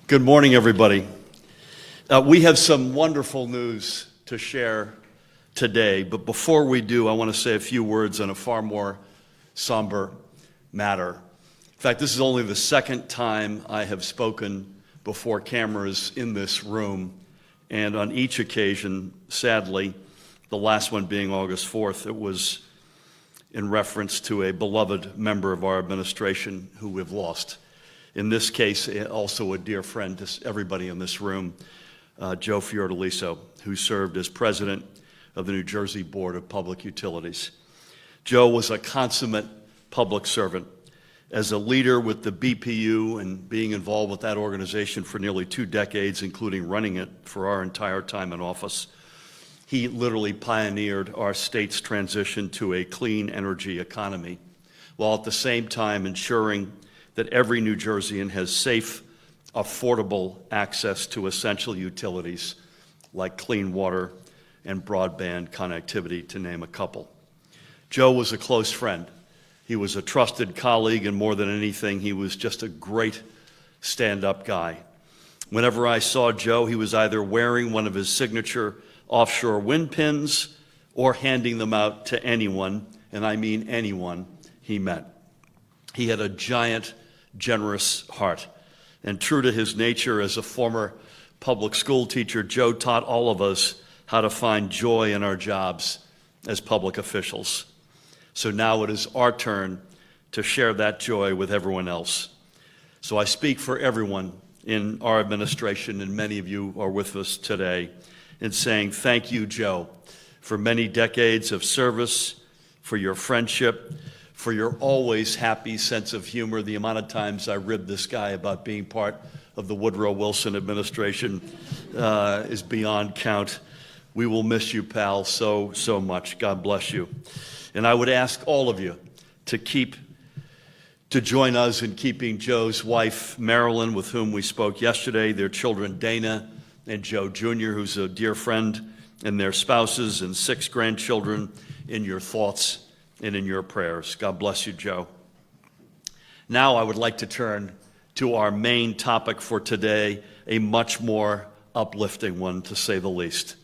Good morning, everybody. We have some wonderful news to share today, but before we do, I want to say a few words on a far more somber matter. In fact, this is only the second time I have spoken before cameras in this room, and on each occasion, sadly, the last one being August 4th, it was in reference to a beloved member of our administration who we've lost. In this case, also a dear friend to everybody in this room, Joe Fiordaleeso, who served as president of the New Jersey Board of Public Utilities. Joe was a consummate public servant. As a leader with the BPU and being involved with that organization for nearly 2 decades, including running it for our entire time in office, he literally pioneered our state's transition to a clean energy economy, while at the same time ensuring that every New Jerseyan has safe, affordable access to essential utilities like clean water and broadband connectivity, to name a couple. Joe was a close friend. He was a trusted colleague, and more than anything, he was just a great stand-up guy. Whenever I saw Joe, he was either wearing one of his signature offshore wind pins or handing them out to anyone, and I mean anyone, he met. He had a giant, generous heart. And true to his nature as a former public school teacher, Joe taught all of us how to find joy in our jobs as public officials. So now it is our turn to share that joy with everyone else. So I speak for everyone in our administration, and many of you are with us today, in saying thank you, Joe, for many decades of service, for your friendship, for your always happy sense of humor. The amount of times I ribbed this guy about being part of the Woodrow Wilson administration is beyond count. We will miss you, pal, so much. God bless you. And I would ask all of you to join us in keeping Joe's wife, Marilyn, with whom we spoke yesterday, their children, Dana and Joe Jr., who's a dear friend, and their spouses and 6 grandchildren, in your thoughts and in your prayers. God bless you, Joe. Now I would like to turn to our main topic for today, a much more uplifting one, to say the least.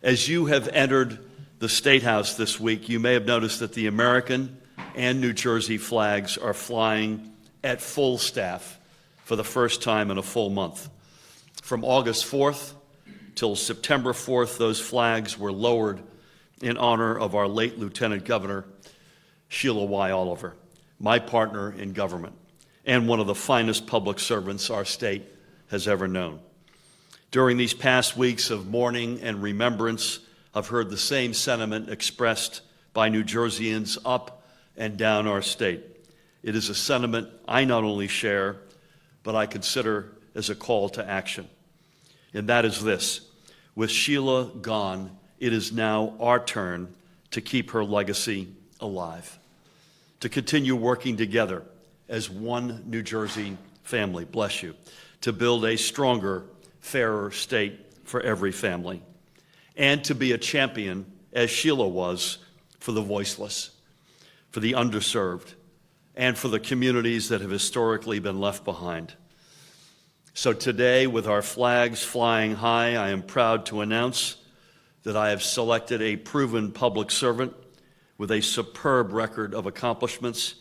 As you have entered the State House this week, you may have noticed that the American and New Jersey flags are flying at full staff for the first time in a full month. From August 4th till September 4th, those flags were lowered in honor of our late Lieutenant Governor, Sheila Way, my partner in government, and one of the finest public servants our state has ever known. During these past weeks of mourning and remembrance, I've heard the same sentiment expressed by New Jerseyans up and down our state. It is a sentiment I not only share, but I consider as a call to action. And that is this: with Sheila gone, it is now our turn to keep her legacy alive, to continue working together as one New Jersey family, bless you, to build a stronger, fairer state for every family, and to be a champion, as Sheila was, for the voiceless, for the underserved, and for the communities that have historically been left behind. So today, with our flags flying high, I am proud to announce that I have selected a proven public servant with a superb record of accomplishments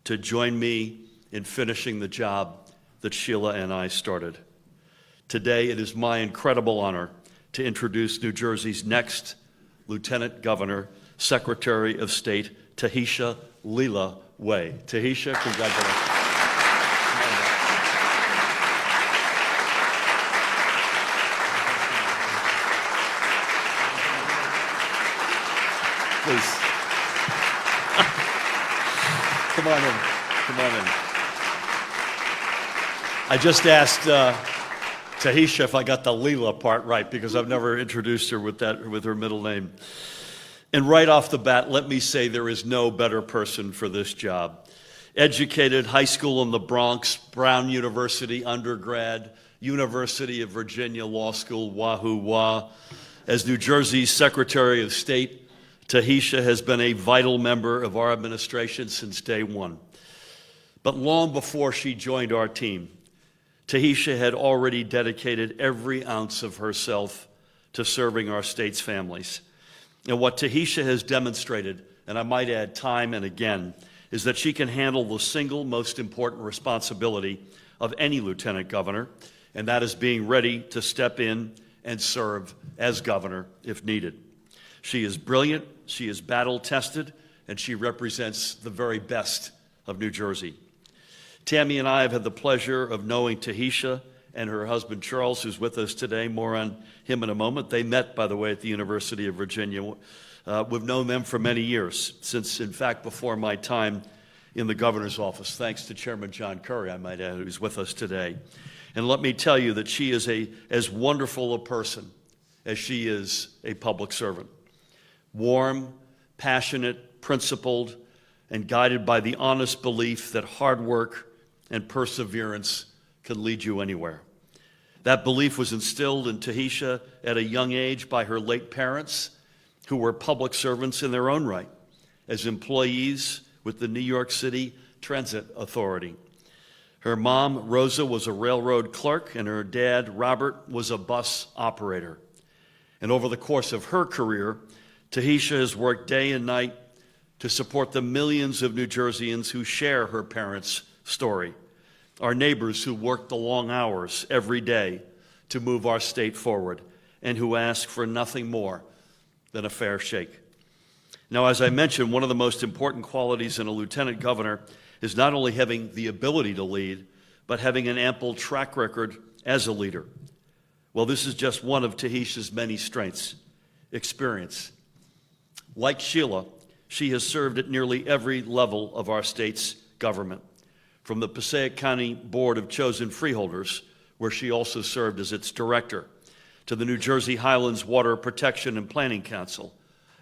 to join me in finishing the job that Sheila and I started. Today, it is my incredible honor to introduce New Jersey's next Lieutenant Governor, Secretary of State, Tahesha Way. Tahesha, congratulations. Please. Come on in. I just asked Tahesha if I got the Leela part right, because I've never introduced her with her middle name. And right off the bat, let me say there is no better person for this job. Educated, high school in the Bronx, Brown University undergrad, University of Virginia Law School, wahoo wah. As New Jersey's Secretary of State, Tahesha has been a vital member of our administration since day one. But long before she joined our team, Tahesha had already dedicated every ounce of herself to serving our state's families. And what Tahesha has demonstrated, and I might add time and again, is that she can handle the single most important responsibility of any lieutenant governor, and that is being ready to step in and serve as governor if needed. She is brilliant, she is battle-tested, and she represents the very best of New Jersey. Tammy and I have had the pleasure of knowing Tahesha and her husband Charles, who's with us today. More on him in a moment. They met, by the way, at the University of Virginia. We've known them for many years, since, in fact, before my time in the governor's office, thanks to Chairman John Curry, I might add, who's with us today. And let me tell you that she is as wonderful a person as she is a public servant. Warm, passionate, principled, and guided by the honest belief that hard work and perseverance can lead you anywhere. That belief was instilled in Tahesha at a young age by her late parents, who were public servants in their own right, as employees with the New York City Transit Authority. Her mom, Rosa, was a railroad clerk, and her dad, Robert, was a bus operator. And over the course of her career, Tahesha has worked day and night to support the millions of New Jerseyans who share her parents' story, our neighbors who work the long hours every day to move our state forward and who ask for nothing more than a fair shake. Now, as I mentioned, one of the most important qualities in a lieutenant governor is not only having the ability to lead, but having an ample track record as a leader. Well, this is just one of Tahesha's many strengths: experience. Like Sheila, she has served at nearly every level of our state's government, from the Passaic County Board of Chosen Freeholders, where she also served as its director, to the New Jersey Highlands Water Protection and Planning Council,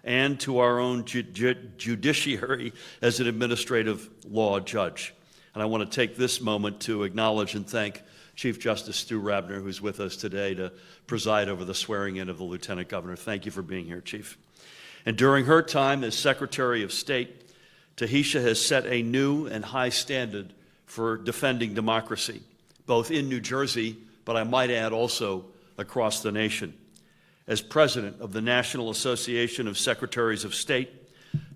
and to our own judiciary as an administrative law judge. And I want to take this moment to acknowledge and thank Chief Justice Stu Rabner, who's with us today to preside over the swearing-in of the Lieutenant Governor. Thank you for being here, Chief. And during her time as Secretary of State, Tahesha has set a new and high standard for defending democracy, both in New Jersey, but I might add also across the nation. As president of the National Association of Secretaries of State,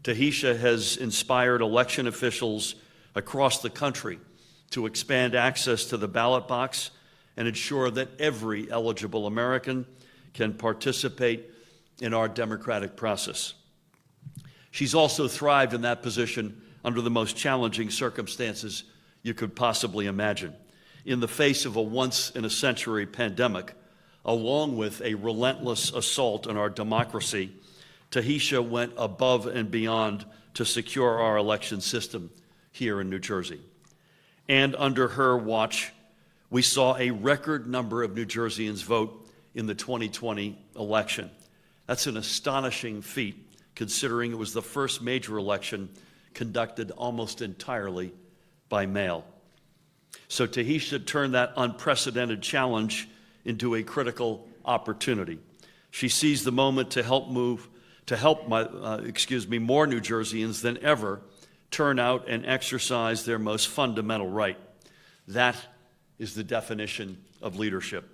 Tahesha has inspired election officials across the country to expand access to the ballot box and ensure that every eligible American can participate in our democratic process. She's also thrived in that position under the most challenging circumstances you could possibly imagine. In the face of a once-in-a-century pandemic, along with a relentless assault on our democracy, Tahesha went above and beyond to secure our election system here in New Jersey. And under her watch, we saw a record number of New Jerseyans vote in the 2020 election. That's an astonishing feat, considering it was the first major election conducted almost entirely by mail. So Tahesha turned that unprecedented challenge into a critical opportunity. She seized the moment to help more New Jerseyans than ever turn out and exercise their most fundamental right. That is the definition of leadership.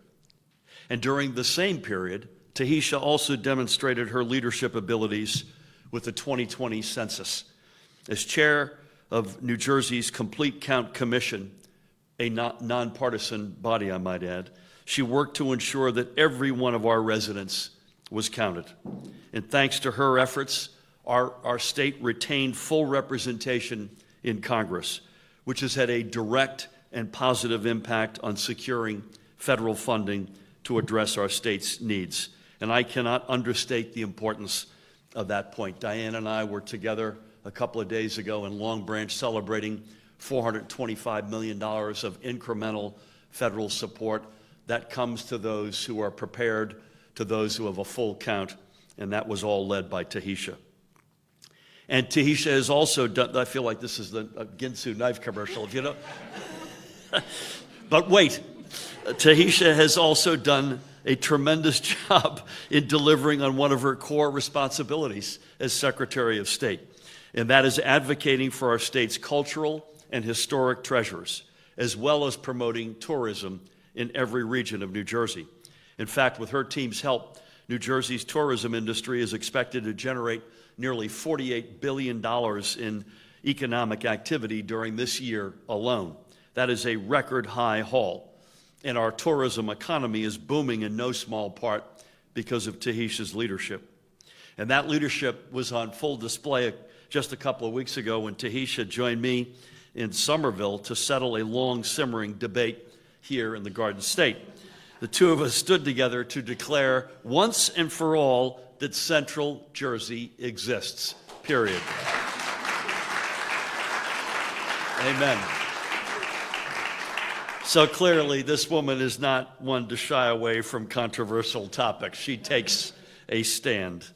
And during the same period, Tahesha also demonstrated her leadership abilities with the 2020 census. As chair of New Jersey's Complete Count Commission, a nonpartisan body, I might add, she worked to ensure that every one of our residents was counted. And thanks to her efforts, our state retained full representation in Congress, which has had a direct and positive impact on securing federal funding to address our state's needs. And I cannot understate the importance of that point. Diane and I were together a couple of days ago in Long Branch celebrating $425 million of incremental federal support that comes to those who are prepared, to those who have a full count, and that was all led by Tahesha. And Tahesha has also done, I feel like this is the Ginsu knife commercial, if you know. But wait, Tahesha has also done a tremendous job in delivering on one of her core responsibilities as Secretary of State, and that is advocating for our state's cultural and historic treasures, as well as promoting tourism in every region of New Jersey. In fact, with her team's help, New Jersey's tourism industry is expected to generate nearly $48 billion in economic activity during this year alone. That is a record high haul. And our tourism economy is booming in no small part because of Tahesha's leadership. And that leadership was on full display just a couple of weeks ago when Tahesha joined me in Somerville to settle a long simmering debate here in the Garden State. The two of us stood together to declare once and for all that Central Jersey exists, period. Amen. So clearly, this woman is not one to shy away from controversial topics. She takes a stand.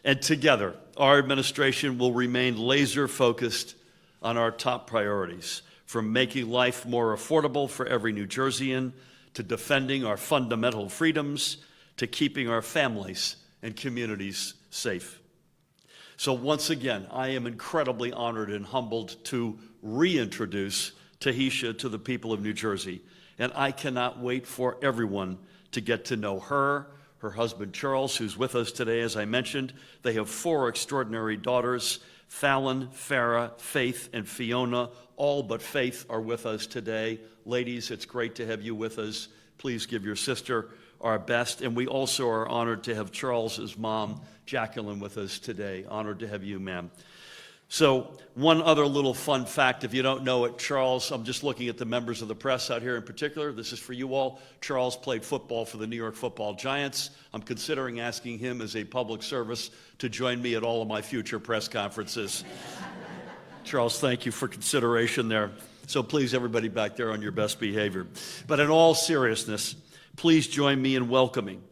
And together, our administration will remain laser-focused on our top priorities, from making life more affordable for every New Jerseyan, to defending our fundamental freedoms, to keeping our families and communities safe. So once again, I am incredibly honored and humbled to reintroduce Tahesha to the people of New Jersey. And I cannot wait for everyone to get to know her, her husband Charles, who's with us today, as I mentioned. They have 4 extraordinary daughters, Fallon, Farah, Faith, and Fiona. All but Faith are with us today. Ladies, it's great to have you with us. Please give your sister our best. And we also are honored to have Charles's mom, Jacqueline, with us today. Honored to have you, ma'am. So one other little fun fact, if you don't know it, Charles, I'm just looking at the members of the press out here in particular. This is for you all. Charles played football for the New York Football Giants. I'm considering asking him as a public service to join me at all of my future press conferences. Charles, thank you for consideration there. So please, everybody back there, on your best behavior. But in all seriousness, please join me in welcoming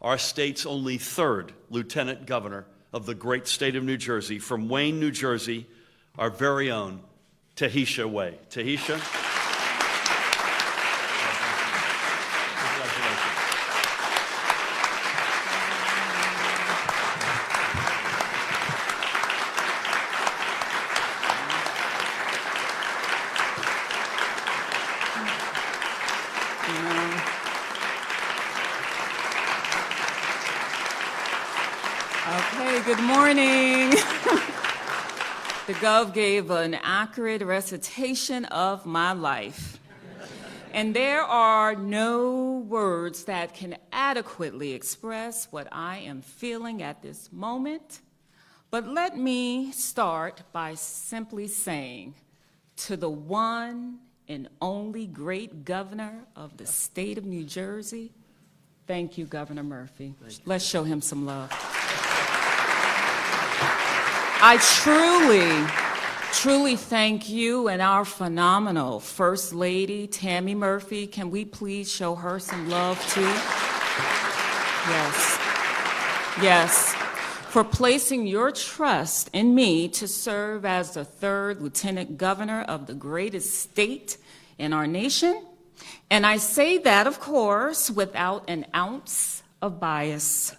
our state's only 3rd lieutenant governor of the great state of New Jersey, from Wayne, New Jersey, our very own Tahesha Way. Tahesha. Okay, good morning. The Gov gave an accurate recitation of my life. And there are no words that can adequately express what I am feeling at this moment. But let me start by simply saying, to the one and only great governor of the state of New Jersey, thank you, Governor Murphy. Let's show him some love. I truly thank you and our phenomenal First Lady, Tammy Murphy. Can we please show her some love, too? Yes. For placing your trust in me to serve as the 3rd Lieutenant Governor of the greatest state in our nation. And I say that, of course, without an ounce of bias.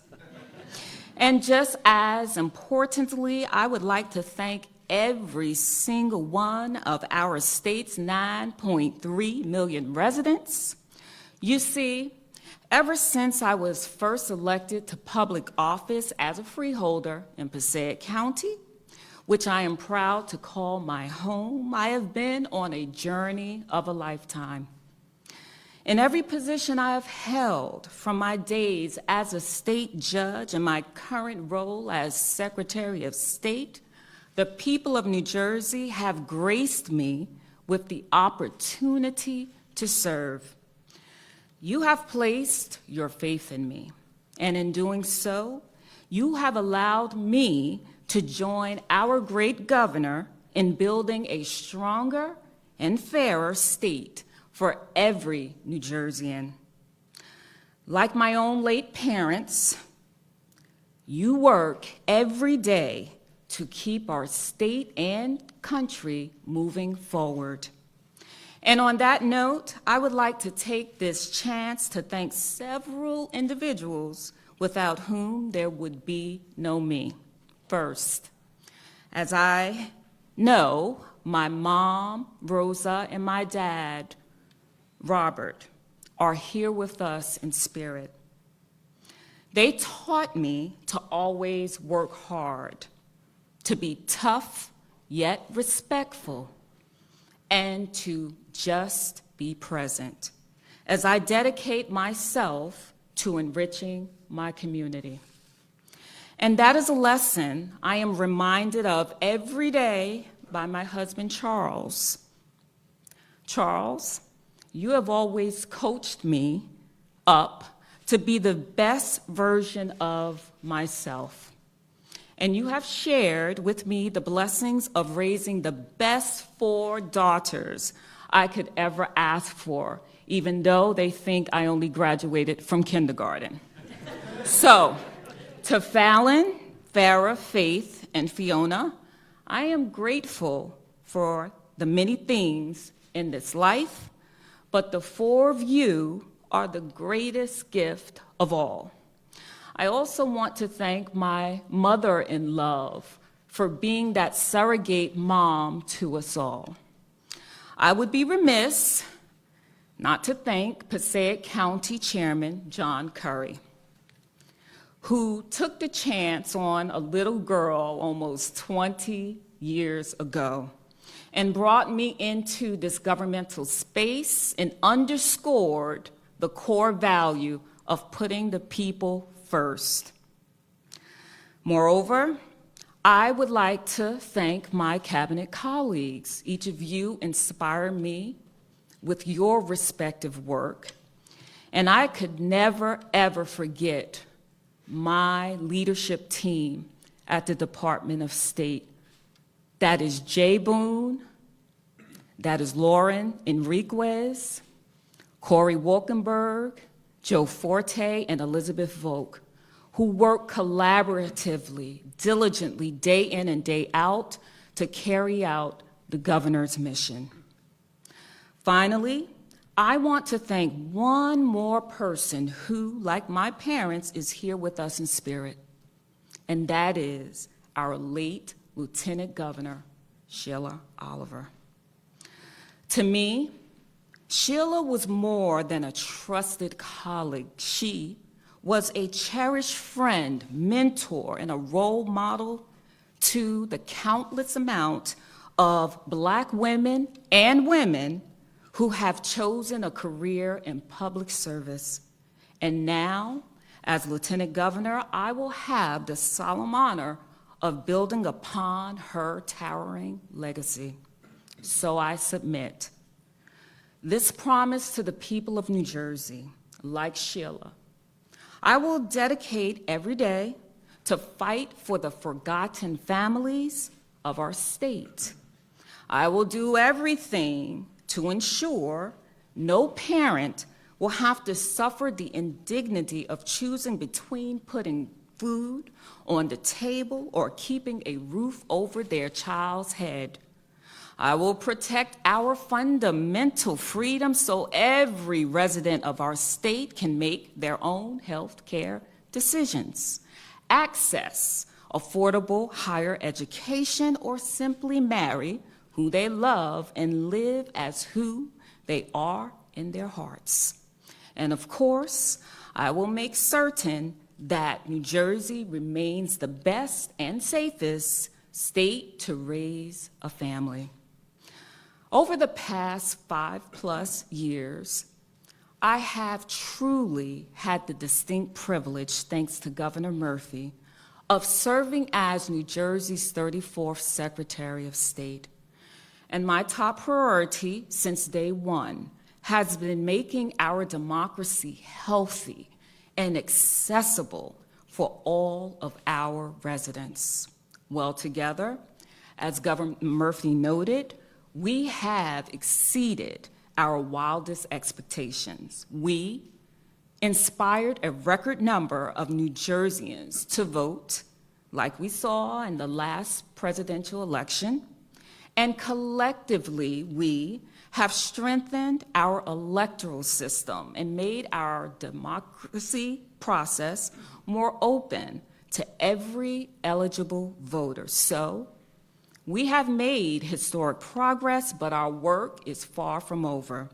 And just as importantly, I would like to thank every single one of our state's 9.3 million residents. You see, ever since I was first elected to public office as a freeholder in Passaic County, which I am proud to call my home, I have been on a journey of a lifetime. In every position I have held, from my days as a state judge and my current role as Secretary of State, the people of New Jersey have graced me with the opportunity to serve. You have placed your faith in me, and in doing so, you have allowed me to join our great governor in building a stronger and fairer state for every New Jerseyan. Like my own late parents, you work every day to keep our state and country moving forward. And on that note, I would like to take this chance to thank several individuals without whom there would be no me. First, as I know, my mom, Rosa, and my dad, Robert are here with us in spirit. They taught me to always work hard, to be tough yet respectful, and to just be present as I dedicate myself to enriching my community. And that is a lesson I am reminded of every day by my husband, Charles. Charles, you have always coached me up to be the best version of myself. And you have shared with me the blessings of raising the best 4 daughters I could ever ask for, even though they think I only graduated from kindergarten. So, to Fallon, Farrah, Faith, and Fiona, I am grateful for the many things in this life, but the 4 of you are the greatest gift of all. I also want to thank my mother-in-law for being that surrogate mom to us all. I would be remiss not to thank Passaic County Chairman John Curry, who took the chance on a little girl almost 20 years ago and brought me into this governmental space and underscored the core value of putting the people first. Moreover, I would like to thank my cabinet colleagues. Each of you inspire me with your respective work, and I could never, ever forget my leadership team at the Department of State. That is Jay Boone, that is Lauren Enriquez, Corey Wolkenberg, Joe Forte, and Elizabeth Volk, who work collaboratively, diligently, day in and day out to carry out the governor's mission. Finally, I want to thank one more person who, like my parents, is here with us in spirit, and that is our late Lieutenant Governor, Sheila Oliver. To me, Sheila was more than a trusted colleague. She was a cherished friend, mentor, and a role model to the countless amount of Black women and women who have chosen a career in public service. And now, as Lieutenant Governor, I will have the solemn honor of building upon her towering legacy. So I submit this promise to the people of New Jersey, like Sheila. I will dedicate every day to fight for the forgotten families of our state. I will do everything to ensure no parent will have to suffer the indignity of choosing between putting food on the table or keeping a roof over their child's head. I will protect our fundamental freedom so every resident of our state can make their own health care decisions, access affordable higher education, or simply marry who they love and live as who they are in their hearts. And of course, I will make certain that New Jersey remains the best and safest state to raise a family. Over the past 5+ years, I have truly had the distinct privilege, thanks to Governor Murphy, of serving as New Jersey's 34th Secretary of State. And my top priority since day one has been making our democracy healthy and accessible for all of our residents. Well, together, as Governor Murphy noted, we have exceeded our wildest expectations. We inspired a record number of New Jerseyans to vote, like we saw in the last presidential election, and collectively we have strengthened our electoral system and made our democracy process more open to every eligible voter. So, we have made historic progress, but our work is far from over.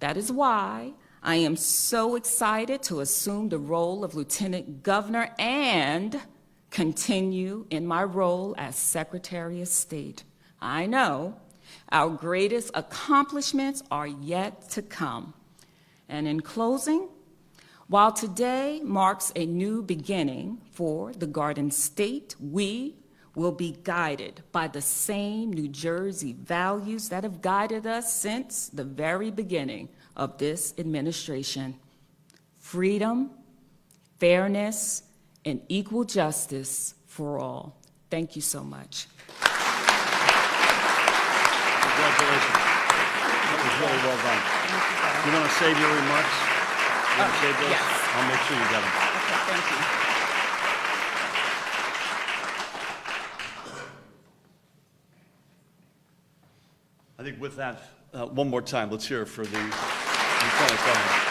That is why I am so excited to assume the role of Lieutenant Governor and continue in my role as Secretary of State. I know our greatest accomplishments are yet to come. And in closing, while today marks a new beginning for the Garden State, we will be guided by the same New Jersey values that have guided us since the very beginning of this administration: freedom, fairness, and equal justice for all. Thank you so much. Congratulations. That was really well done. You want to save your remarks? You want to save those? Yes. I'll make sure you get them. Okay, thank you. I think with that, one more time, let's hear it for the Lieutenant Governor.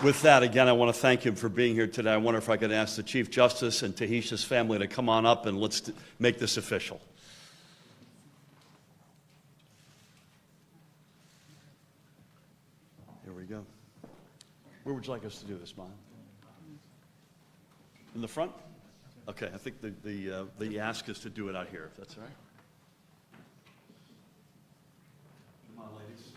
With that, again, I want to thank him for being here today. I wonder if I could ask the Chief Justice and Tahesha's family to come on up and let's make this official. Here we go. Where would you like us to do this, Mom? In the front? Okay, I think the ask is to do it out here, if that's all right. Come on, ladies.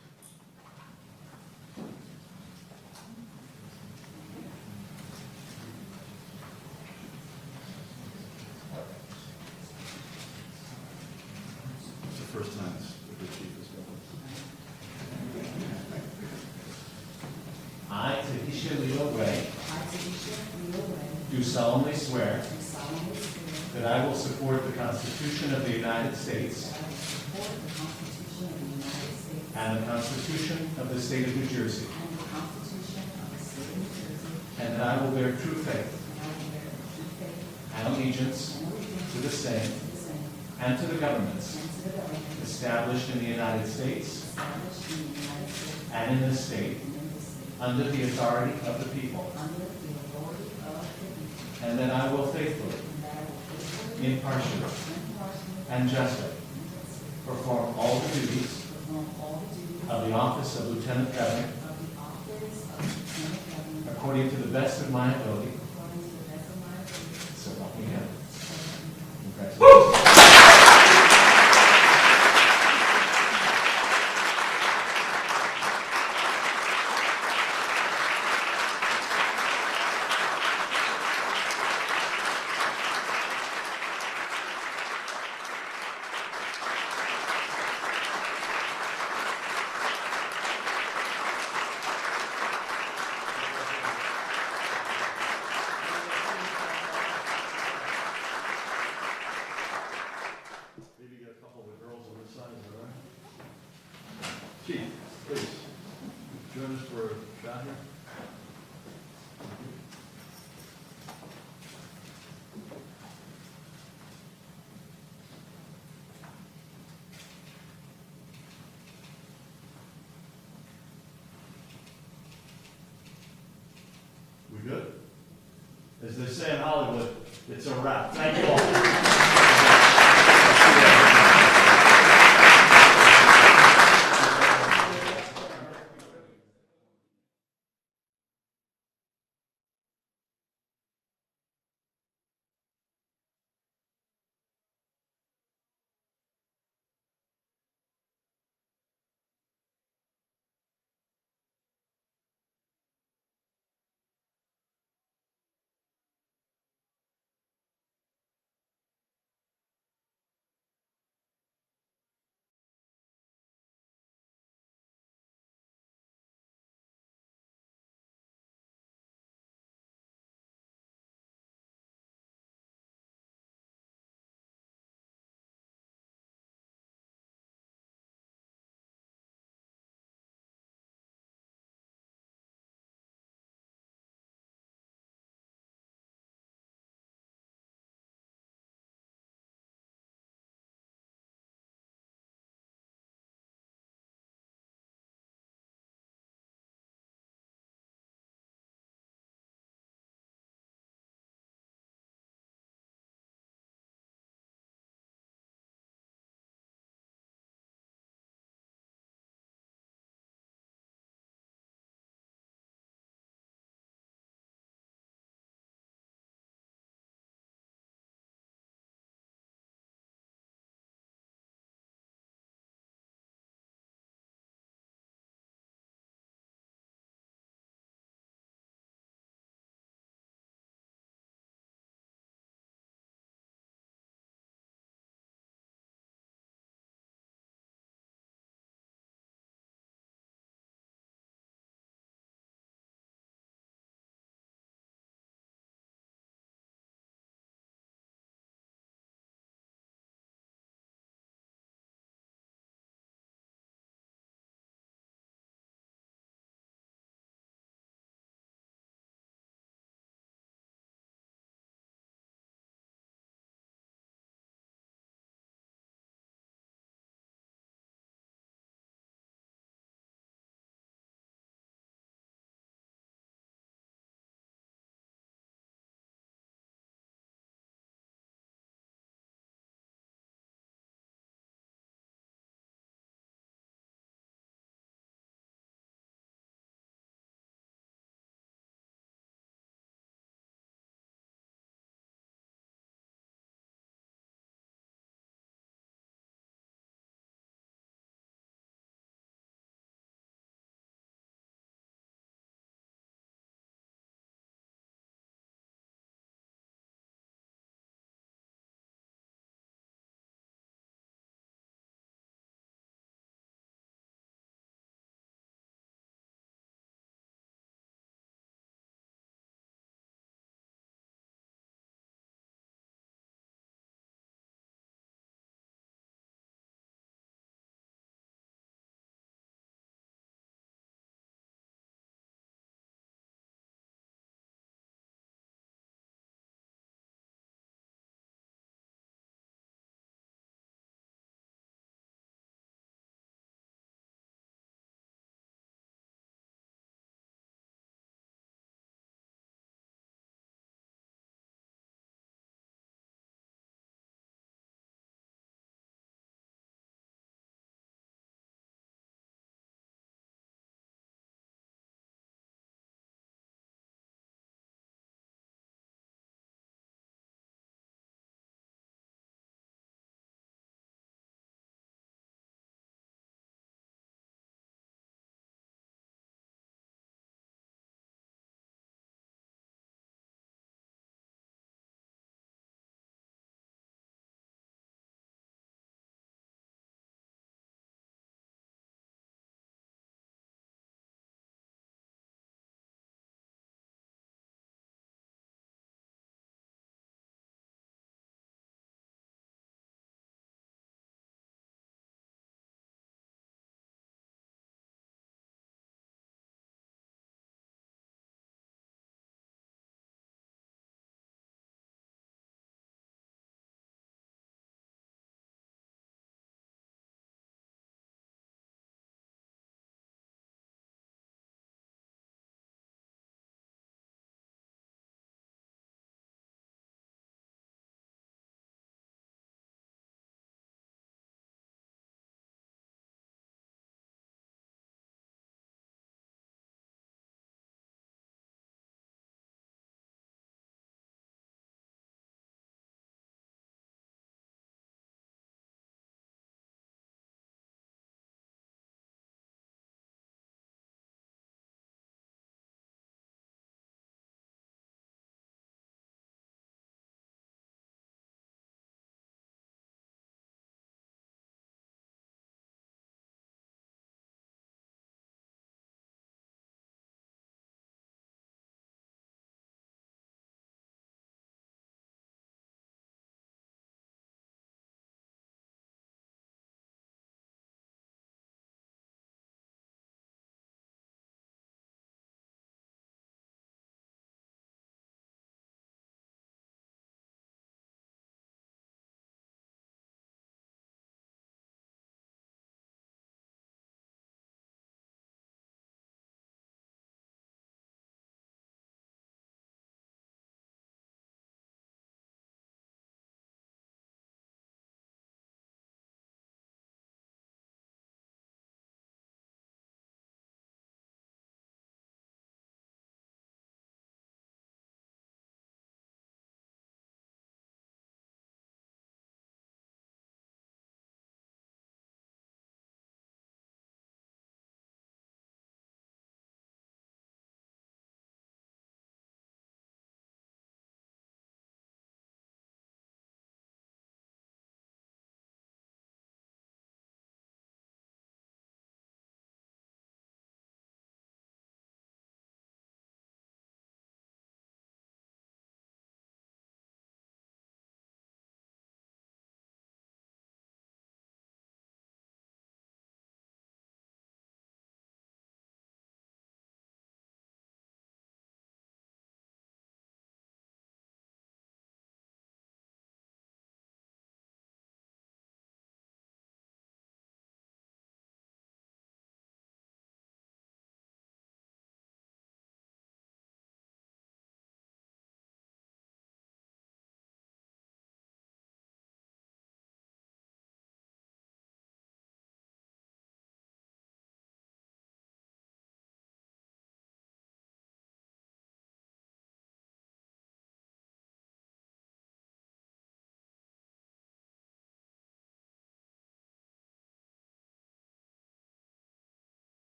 It's the first time the chief has done I, Tahesha Way, do solemnly swear that I will support the Constitution of the United States and the Constitution of the State of New Jersey, and that I will bear true faith and allegiance to the same and to the governments established in the United States and in this state under the authority of the people, and that I will faithfully, impartially, and justly perform all the duties of the office of Lieutenant Governor according to the best of my ability. So help me God. Congratulations. Maybe get a couple of the girls on this side, is that all right? Chief, please, join us for a shot here. We good? As they say in Hollywood, it's a wrap. Thank you all.